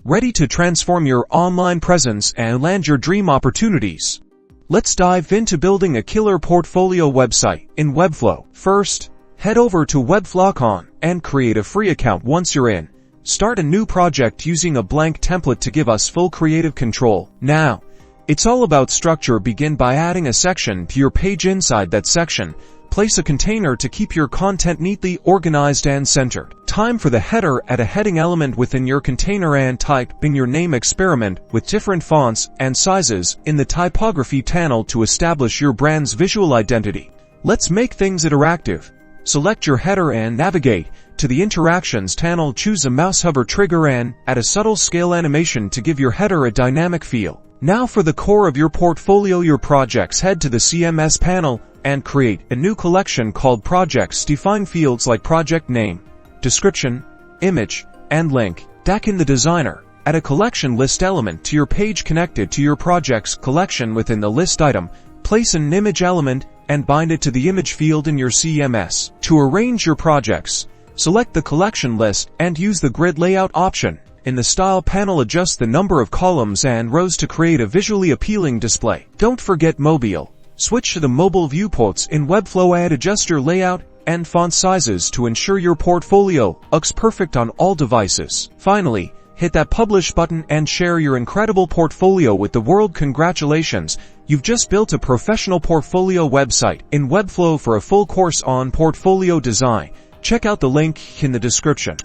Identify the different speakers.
Speaker 1: ready to transform your online presence and land your dream opportunities. Let's dive into building a killer portfolio website in Webflow. First, head over to Webflow.com and create a free account. Once you're in, start a new project using a blank template to give us full creative control. Now, it's all about structure. Begin by adding a section to your page. Inside that section, place a container to keep your content neatly organized and centered. Time for the header. Add a heading element within your container and type in your name. Experiment with different fonts and sizes in the typography panel to establish your brand's visual identity. Let's make things interactive. Select your header and navigate to the Interactions panel. Choose a mouse hover trigger and add a subtle scale animation to give your header a dynamic feel. Now for the core of your portfolio, your projects. Head to the CMS panel and create a new collection called Projects. Define fields like project name, description, image, and link. Back in the designer, add a collection list element to your page connected to your project's collection. Within the list item, place an image element and bind it to the image field in your CMS. To arrange your projects, select the collection list and use the grid layout option. In the Style panel, adjust the number of columns and rows to create a visually appealing display. Don't forget mobile. Switch to the mobile viewports in Webflow and adjust your layout and font sizes to ensure your portfolio looks perfect on all devices. Finally, hit that publish button and share your incredible portfolio with the world. Congratulations, you've just built a professional portfolio website in Webflow. For a full course on portfolio design, check out the link in the description.